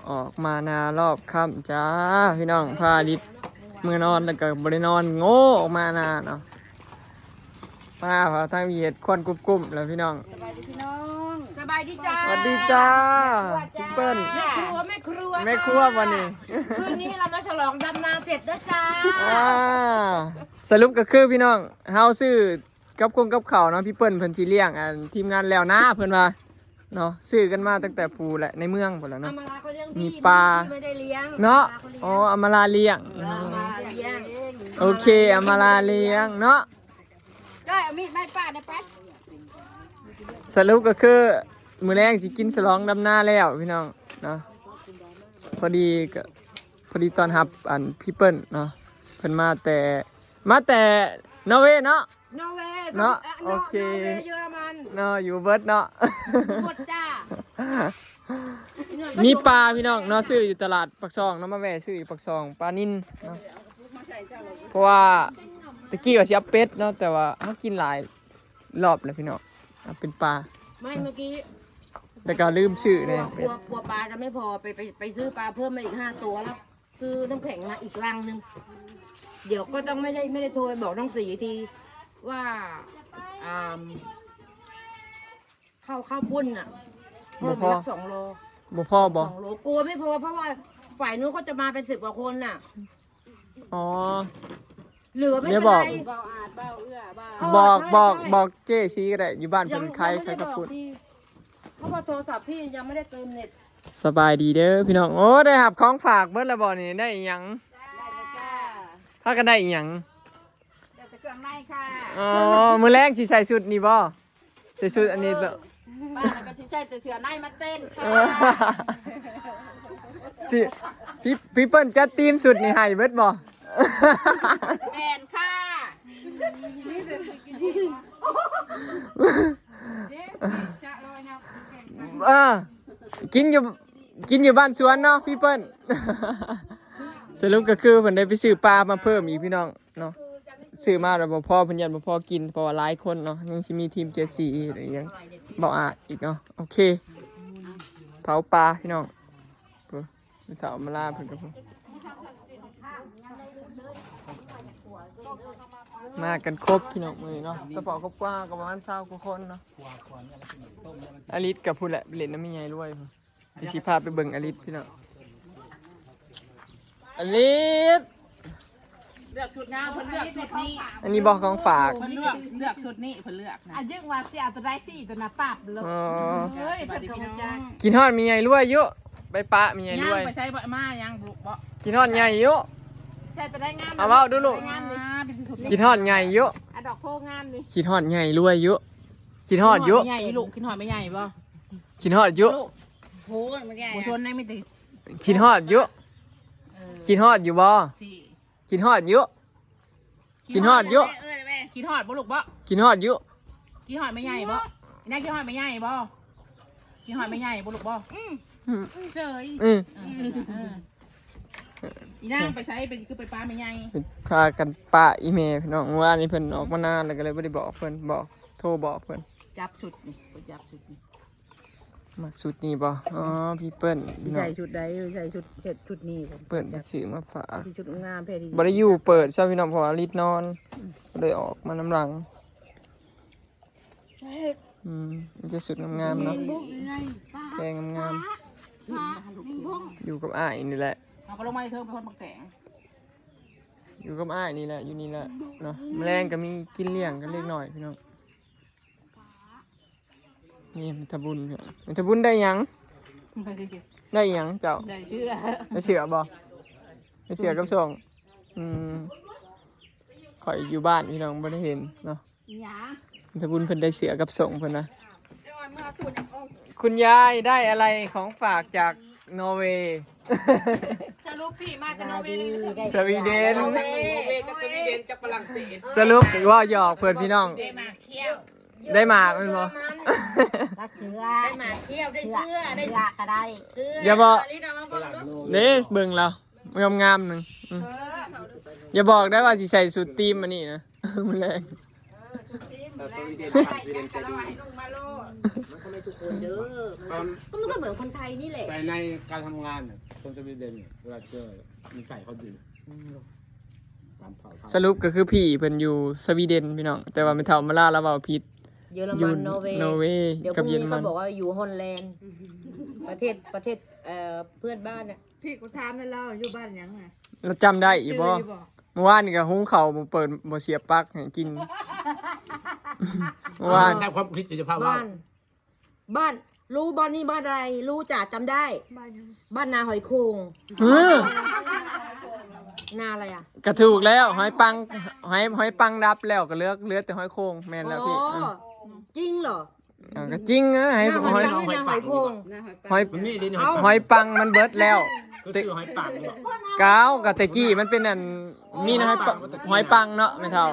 ออกมานารอบค่ำจ้าพี่น้องพาลิศเมื่อนอนแล้วก็บรินอนโง่ออกมานาเนาะป้าพาทั้งเหยียดควันกุ้มๆแล้วพี่น้องสบายดีพี่น้องสบายดีจ้าสวัสดีจ้าพี่เปิ้ลแม่ครัววันนี้คืนนี้เรามาฉลองดำนาเสร็จแล้วจ้าสรุปก็คือพี่น้องเฮาซื้อกับข้าวเนาะพี่เปิ้ลเพิ่นสิเลี้ยงทีมงานแล้วนะเพิ่นว่าเนาะซื้อกันมาตั้งแต่ปูแหละในเมืองพุ่นแล้วเนาะมีปลาเนาะอ๋ออำมาลาเลี้ยงโอเคอำมาลาเลี้ยงเนาะได้เอามีดไม้ป้าได้ปะสรุปก็คือมื้อแรกสิกินฉลองดำนาแล้วพี่น้องเนาะพอดีตอนรับอันพี่เปิ้ลเนาะเพิ่นมาแต่นอร์เวย์เนาะเนาะโอเคเยอรมันเนาะอยู่เบิร์ดเนาะหมดจ้ามีปลาพี่น้องเนาะซื้ออยู่ตลาดปักซองเนาะมาแวะซื้ออยู่ปักซองปลานิ่นเนาะเพราะว่าตะกี้ว่าสิเอาเป็ดเนาะแต่ว่าเฮากินหลายรอบแล้วพี่น้องเอาเป็นปลาไม่เมื่อกี้แต่ก็ลืมชื่อเนี่ยกลัวปลาจะไม่พอไปซื้อปลาเพิ่มมาอีก5 ตัวแล้วซื้อน้ำแข็งมาอีกลังนึงเดี๋ยวก็ต้องไม่ได้โทรบอกน้องสีทีว่าข้าวปุ้นอ่ะเพิ่มอีก2 โลบ่พอบ่2 โลกลัวไม่พอเพราะว่าฝ่ายนู้นเขาจะมาเป็น10 กว่าคนน่ะอ๋อเหลือไม่เป็นไรบอกเจ๊ซีก็ได้อยู่บ้านเป็นใครกับปุ้นเพราะว่าโทรศัพท์พี่ยังไม่ได้เติมเน็ตสบายดีเด้อพี่น้องโอ้ได้หับของฝากเบิดแล้วบ่นี่ได้อีหยังพากันได้อีหยังได้แต่เครื่องในค่ะอ๋อมื้อแรกสิใส่ชุดนี่บ่ใส่ชุดอันนี้บ้านก็สิใส่แต่เสื้อในมาเต้นค่ะสิพี่เปิ้ลจัดทีมชุดนี่ให้เบิดบ่แม่นค่ะกินอยู่บ้านสวนเนาะพี่เปิ้ลสรุปก็คือเพิ่นได้ไปซื้อปลามาเพิ่มอีกพี่น้องเนาะซื้อมาแล้วบ่พอเพิ่นยันบ่พอกินเพราะว่าหลายคนเนาะยังสิมีทีมเจซีอะไรอย่างบ่อาอีกเนาะโอเคเผาปลาพี่น้องเพิ่นสาวมาลาเพิ่นกับมากันครบพี่น้องมื้อนี้เนาะสปอร์ตครบกว้างก็ประมาณ20 กว่าคนเนาะอลิศกับผู้แหละเล่นน้ำมีไงรวยพี่สิพาไปเบิ่งอลิศพี่น้องอลิศเลือกชุดงามเพิ่นเลือกชุดนี้อันนี้บอกของฝากเพิ่นเลือกชุดนี้เพิ่นเลือกนะยึงว่าสิเอาตัวใดสิตัวน่ะปรับเลยเฮ้ยเพิ่นก็บ่จักกินฮอดมีไงรวยอยู่ไปปะมีไงรวยไปใช้บ่มายังบ่กินฮอดใหญ่อยู่ใช่ตัวได้งามเอาเว้าดูลูกกินฮอดใหญ่อยู่อะดอกโพงามดิกินฮอดใหญ่รวยอยู่กินฮอดอยู่ใหญ่ลูกกินฮอดไม่ใหญ่บ่กินฮอดอยู่โหมันใหญ่บ่ชนได้ไม่ติกินฮอดอยู่กินฮอดอยู่บ่กินฮอดอยู่กินฮอดอยู่กินฮอดบ่ลูกบ่กินฮอดอยู่กินฮอดไม่ใหญ่บ่อีน่ากินฮอดไม่ใหญ่บ่กินฮอดไม่ใหญ่บ่ลูกบ่เฉยอีน่าไปใช้คือไปป้าไม่ใหญ่พากันป้าอีเมลพี่น้องว่านี่เพิ่นออกมานานแล้วก็เลยบ่ได้บอกเพิ่นบอกโทรบอกเพิ่นจับชุดนี่จับชุดนี่มักชุดนี้บ่อ๋อพี่เปิ้ลใส่ชุดใดใส่ชุดเสร็จชุดนี้เปิ้ลมาซื้อมาฝากชุดงามแพทย์บ่ได้อยู่เปิดใช่พี่น้องเพราะว่ารีดนอนเลยออกมาน้ำหลังมันจะสุดงามๆเนาะแพงงามๆอยู่กับอ้ายนี่แหละเอาก็ลงมาเธอเป็นคนปักแตงอยู่กับอ้ายนี่แหละอยู่นี่แหละเนาะแมลงก็มีกินเลี้ยงกันเล็กน้อยพี่น้องนี่มิถบุญมิถบุญได้ยังได้ยังเจ้าได้เชื่อบ่ได้เชื่อกับส่งข่อยอยู่บ้านพี่น้องไม่ได้เห็นเนาะมิถบุญเพิ่นได้เชื่อกับส่งเพิ่นนะคุณยายได้อะไรของฝากจากนอร์เวย์สรุปพี่มาจากนอร์เวย์สวีเดนกับสวีเดนจากฝรั่งเศสสรุปว่าหยอกเพื่อนพี่น้องได้หมากมันบ่ได้หมากเที่ยวได้เสื้อได้ก็ได้เสื้ออย่าบอกนี่เบิ่งเรางามๆหนึ่งอย่าบอกได้ว่าสิใส่สุดทีมมานี่นะมันแรง สวีเดนผ่านสวีเดนใจดี มันก็ไม่ทุกคนเด้อก็มันก็เหมือนคนไทยนี่แหละ แต่ในการทำงานเนี่ยคนสวีเดนเนี่ยเวลาเจอมีใส่เขาดีการเผา สรุปก็คือพี่เพิ่นอยู่สวีเดนพี่น้องแต่ว่าไม่เท่ามาลาแล้วเว้าผิด เยอร อยู่ มันนอร์เวย์ ย์ เดี๋ยวพ กับ รุ่ง เยอร นี้ มั เขา น บอกว่าอยู่ฮอลแลนด์ประเทศเพื่อนบ้านน่ะ พี่กูถามได้แล้วอยู่บ้านยังไง เราจำได้อีกบ่เมื่อวานนี่ก็หุงข้าวบ่เปิดบ่เสียบปลั๊กให้กินเมื่อวาน แซ่บความคิดจะพาว่า บ้านรู้บ้านนี้บ้านอะไรรู้จ่าจำได้ บ้านยัง บ้านนาหอยโคง เออ นาอะไรอ่ะ ก็ถูกแล้วหอยปังหอยปังรับแล้วก็เหลือแต่หอยโคงแม่นแล้วพี่ อ๋อจริงเหรอ ก็จริงนะให้ นาห ห อ อย ย ปังนาหอยโคง หอย มันมีดิน หอยปังมันเบิดแล้ว ก็ซื้อหอยปากเนี่ย กาวกับตะกี้มันเป็นอันมีนะหอยปังเนาะไม่เท่า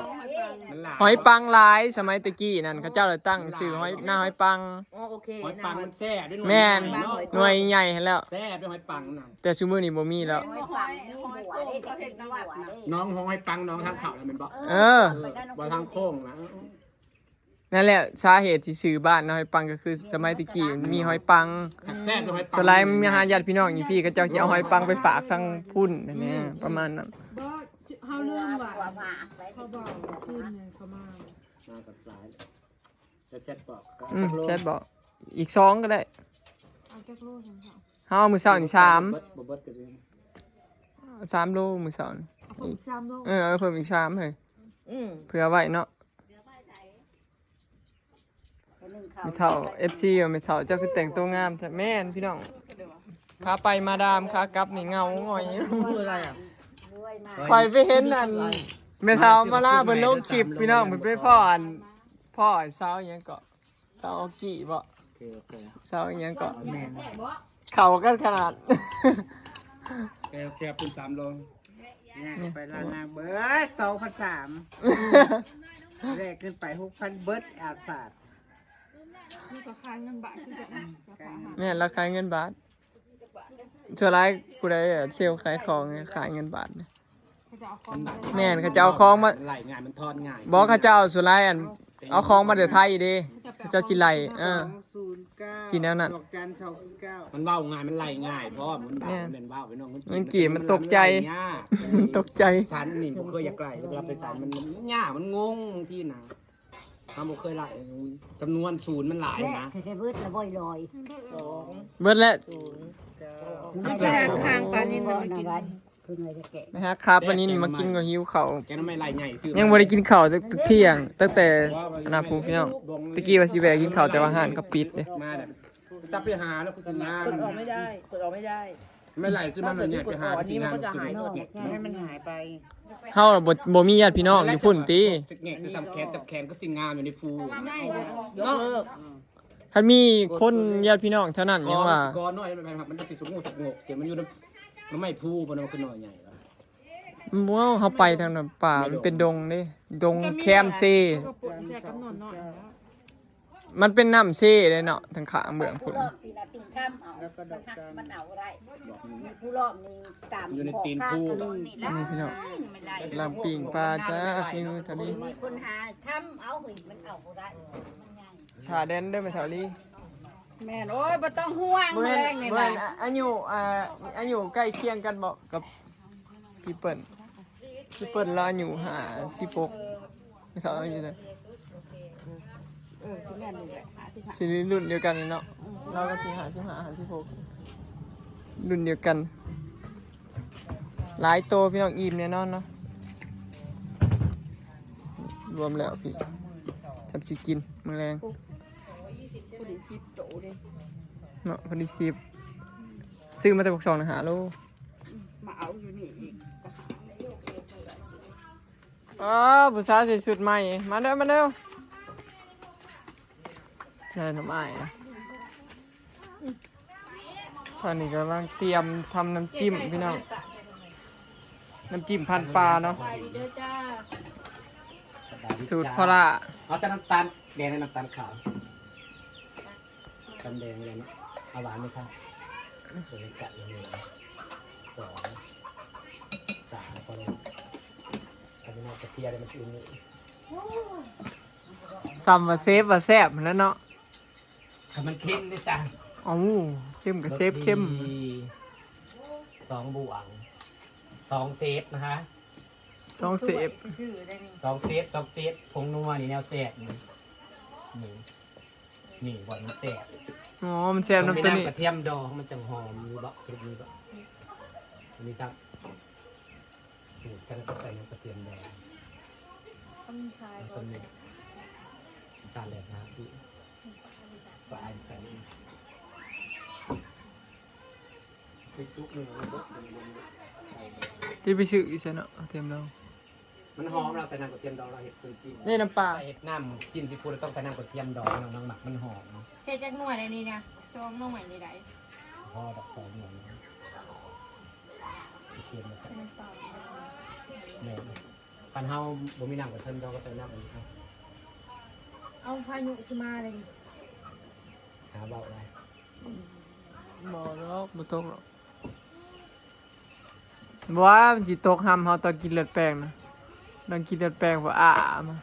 มันหลาย หอยปังหลายสมัยตะกี้นั่นเขาเจ้าเลยตั้งชื่อหอยหน้าหอยปัง อ๋อโอเค หอยปังมันแซ่บด้วย แม่น เนาะ หน่วยใหญ่หั่นแล้ว แซ่บด้วยหอยปังน่ะ แต่ซุมื้อนี้บ่มีแล้ว น้องหอยปังน้องทางเขาแล้วมันบอก เออ บ่ทางโค้งนะ นั่นแหละสาเหตุที่ชื่อบ้านหอยปังก็คือสมัยตะกี้มันมีหอยปัง แซ่บด้วยหอยปัง สไลด์มันมีหาญาติพี่น้องอยู่พี่ก็เจ้าสิเอาหอยปังไปฝากทางพุ่นนั่นแหละประมาณนั้น บ่เฮาลืมว่ะเขาบอกคืนนึงเขามา มากับหลายจะแซ่บบอกก็ แชทบอกอีก2ก็ได้ เอาจักโลนึงค่ะ เฮาเอามื้อเช้านี่บ่เบิดก็สิ 3โลมื้อเช้านี่ เอาผมชามโล เอาเพิ่มอีก3เฮ้ย อืม เผื่อไว้เนาะไม่เท่า FC อ่ะไม่เท่าเจ้าคือแต่งตัวงามแต่แม่นพี่น้องขาไปมาดามขากลับนี่เงาหงอย คืออะไรอ่ะ คอยไปเห็นอันแม่เท่ามาล่าเพิ่นลงคลิปพี่น้องเพิ่นไปพ่ออันพ่อไอ้สาวอิหยังเกาะสาวออกี้บ่ โอเคโอเค สาวอิหยังเกาะเข้ากันขนาด โอเคปุ่น3โล เนี่ยไปลานนางเบิร์ด2,300แรกขึ้นไป6,000เบิร์ดอาศาสตร์ นี่ก็ขายเงินบาทคือกันนะราคาหา แม่นราคายเงินบาทส่วนหลายผู้ใดอะเซลล์ขายของเนี่ยขายเงินบาทเนี่ย เขาจะเอาของมา แม่นเขาจะเอาของมา ไหลง่ายมันทอดง่าย บอกเขาเจ้าส่วนหลายอันเอาของมาแต่ไทยเด้เขาเจ้าสิไล่209สีแนวนั้น ดอกจัน209 มันเว้าง่ายมันไหลง่ายเพราะว่ามันด่ามันเป็นเว้าไปน้อง มันกี่มันตกใจ มันไหลยาก ตกใจ สันนี่ผมเคยอยากไหลเวลาไปสันมันยากมันงงที่นะทำผมเคยไหลจำนวนศูนย์มันหลายนะ ใช้เบิร์ดละบ่อยลอย เบิดแล้ว ไปหาทางปลานินน่ะมากิน นะฮะครับวันนี้มากินกับหิวข้าว แกน้ำไม่ไหลใหญ่ซื้อ ยังบ่ได้กินข้าวตั้งเที่ยงตั้งแต่อนาภูมิพี่น้องตะกี้ว่าสิแวะกินข้าวแต่ว่าห้านก็ปิดเด้ มาแบบตับไปหาแล้วคุณสิงาน กดออกไม่ได้กดออกไม่ได้ ไม่ไหลซื้อมาแบบนี้ไปหาสิงานสุด ให้มันหายไป เฮาน่ะบ่มีญาติพี่น้องอยู่พุ่นติ จะแงะจะสับแขนจับแขนก็สิงานอยู่ในภู ยกเลิก คันมีคนญาติพี่น้องเท่านั้นยังว่า ก้อนน้อยมันจะสิสุกงูสุกงกเดี๋ยวมันอยู่มันไม่ภูมันขึ้นหน่อยใหญ่ บ่เฮาไปทางนั้นป่ามันเป็นดงเด้ดงแคมเซ ก็ปวดแจกกำหนดหน่อยนะ มันเป็นน้ำเซเลยเนาะทางข้างเบื้องพุ่น ปีละตีนข้ามเอา แล้วก็ดอกจัน มันเอาอะไรมีผู้รอบนี้ตาม อยู่ในตีนภู นี่พี่น้องลำปิ่งปลาจ้าพี่นู้นเท่านี้ มีคนหาทำเอาหึยมันเอาอะไรมันใหญ่ ถ่าแดนเด้อแม่เฒ่าลี แม่นโอ้ยบ่ต้องห่วง เบิ่ แรงนี่ เบิ่ นะ อายุใกล้เคียงกันบ่กับพี่เปิ้ลเราอายุ56แม่เฒ่าอายุเท่าไหร่สิรุ่นเดียวกันเนาะเราก็สิ55 56รุ่นเดียวกัน หลายโตพี่น้องอิ่มแน่นอนเนาะรวมแล้วพี่ฉันสิกินมื้อแรงเนาะพอดี10ซื้อมาแต่บอก2นะหาโล มาเอาอยู่นี่อีก ผู้สาวใส่ชุดใหม่มาเร็วนี่น้ำอ้ายนะตอนนี้กำลังเตรียมทำน้ำจิ้มพี่น้องน้ำจิ้มพันปลาเนาะสูตรพอละ เอาใส่น้ำตาลแดงและน้ำตาลขาวน้ำแดงเลยนะเอาหวานไหมครับเดี๋ยวกัดเลย2 3พอแล้วทำให้นอกกระเทียมมันซีนี่ ซ้ำว่าเซฟว่าแซ่บแล้วเนาะ ถ้ามันเข้มด้วยจ้ะ เอ้าเข้มกับเซฟเข้ม 2 บวง2 เซฟนะคะ 2เซฟ 2 เซฟ2 เซฟผงนัวนี่แนวแซ่บนี่บ่มันแซ่บ อ๋อมันแซ่บน้ำตัวนี้ กระเทียมดองมันจังหอมมีบ่สุดมีบ่มีซักสูตรฉันก็ใส่น้ำกระเทียมดองสมุนตาแหลกนะสิปลาใส่พริกทุกหนึ่งมันก็ใส่ ที่ไปซื้ออีกซะเนาะเตรียมเรา มันหอมเราใส่น้ำกระเทียมดองเราเห็ดจิ้ม นี่น้ำปลา ใส่เห็ดน้ำจิ้มซีฟู้ดเราต้องใส่น้ำกระเทียมดองน้องหมักมันหอม เจ๊จักหน่วยในนี้เนี่ยช่วงน้องใหม่ในใด พอดอกสองหน่อยนะเทียมนะครับแม่คันเฮาบ่มีน้ำกระเทียมดองก็ใส่น้ำอันนี้ครับ เอาพายุสิมาเลย หาเบาได้ บ่หรอกบ่ตกหรอกบ่ว่ามันสิตกหำเฮาตอนกินเลือดแป้งนะตอนกินเลือดแป้งบ่มา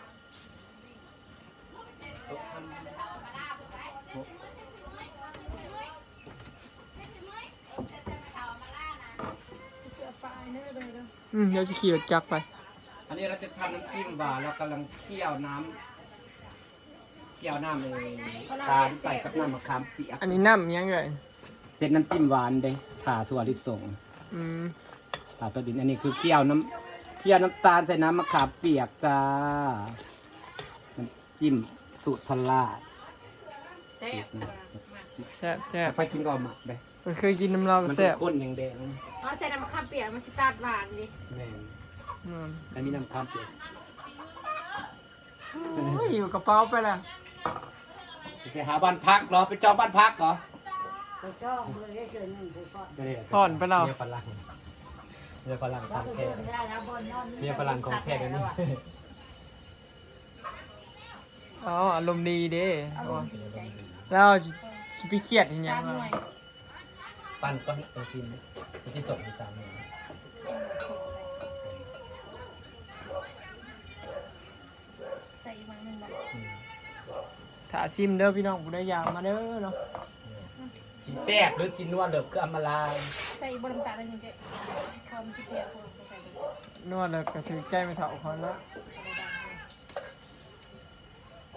เดี๋ยวจะขี่รถจักรไป อันนี้เราจะทำน้ำจิ้มหวานเรากำลังเคี่ยวน้ำเลยตาลใส่กับน้ำมะขามเปียก อันนี้น้ำยังไง เสร็จน้ำจิ้มหวานเด้ผ่าถั่วลิสง อืม ผ่าตัวดินอันนี้คือเคี่ยวน้ำตาลใส่น้ำมะขามเปียกจ้าน้ำจิ้มสูตรพลาด แซ่บ แซ่บแซ่บ ไปกินก่อนหมักเด้ มันเคยกินน้ำเรา มัน แซ่ เป็น บ ข้นอย่างแดง เอาใส่น้ำมะขามเปียกมันสิตาดหวานดิ แม่น อืม แล้วมีน้ำขามเปียก โอ้ยอยู่กระเป๋าไปละ ไปหาบ้านพักเหรอไปจองบ้านพักเหรอ ไปจ้องเลยได้เจอหนึ่งผู้ก่อน ผ่อนไปแล้ว เมียฝรั่งของแท้ ได้แล้วบนนอน เมียฝรั่งของแท้เดี๋ยวนี้ อ๋ออารมณ์ดีเด้แล้วสิไปเครียดอีหยัง ตาห วะ น่วย ปั้นก้อนเป็นฟิล์มที่ส่งที่สามเลย ใส่อีกวันหนึ่งบ่ ถ้าซิมเด้อพี่น้องผู้ใดอยากมาเด้อเนาะ สีแซ่บหรือสีนวลหรือคืออำมาลา ใส่อีกบนน้ำตาลอะไรอย่างเงี้ยพอมันสิเปียกพอใส่ไป นวดแล้วก็ถือใจไม่เท่าเขาแล้ว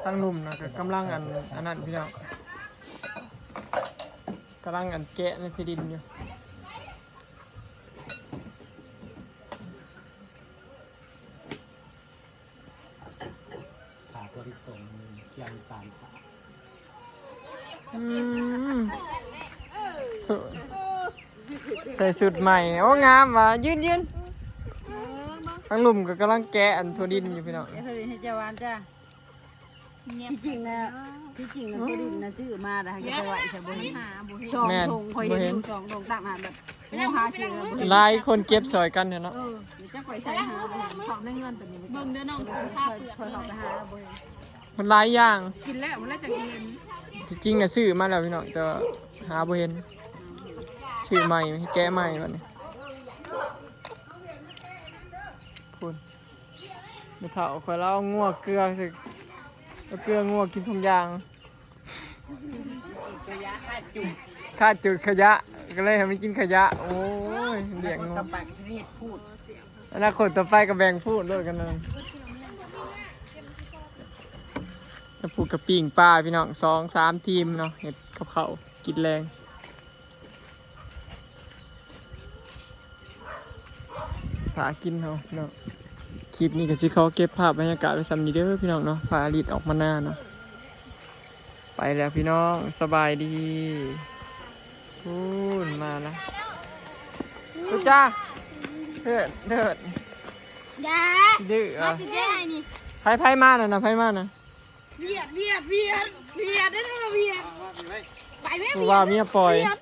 ทั้งหนุ่มนะก็กำลังอันนั้นพี่น้องกำลังอันแกะในที่ดินอยู่ ผ่าตัวที่ส่งเคี่ยวน้ำตาลผ่า อืมใส่สุดใหม่โอ้งามว่ะยืนทั้งหลุมก็กำลังแกะอันทั่วดินอยู่พี่น้อง เดี๋ยวเธอให้เจ้าหวานจ้าที่จริงนะตัวดินนะซื้อมาแต่ให้เจ้าไหวใช่บ่เห็นช่องทงคอยเห็นช่องทงต่างหากแบบผู้หาเสียง หลายคนเก็บซอยกันเนาะ เดี๋ยวจะไปใช้หาบ่เห็นของได้เงินตัวนี้เบิ่งเด้อน้องข้าวเปลือกคอยออกไปหาแล้วบ่เห็น มันหลายอย่าง กินแล้วมันแล้วจะกิน ที่จริงน่ะซื้อมาแล้วพี่น้องแต่ว่าหาบ่เห็นซื้อใหม่ให้แกะใหม่บัดนี้พูดไม่เผาคอยเล่างัวเกลือสิเอาเกลืองัวกินทุกอย่างค่าจุดขยะก็เลยให้มันกินขยะโอ้ยเลี้ยงงัว ต่อไปก็จะเฮ็ดพูด อนาคตต่อไปก็แบ่งพูดด้วยกันนั่นจะพูดกับปิ่งปลาพี่น้อง2-3 ทีมเนาะเห็ดกับเขาวกินแรงถ้ากินเนาะพี่น้องคลิปนี้ก็สิเขาเก็บภาพบรรยากาศไว้ซ้ำนี้เด้อพี่น้องเนาะฟ้าลิดออกมาหน้าเนาะไปแล้วพี่น้องสบายดีพูนมาแล้วกูจ้าเถิดยา ดื้ออ่ะ สิได้นี่ ไพ่มาน่ะนะไพ่มาน่ะ เวียดได้ทั้งเวียดไปแม่ กูว่าเมียปล่อย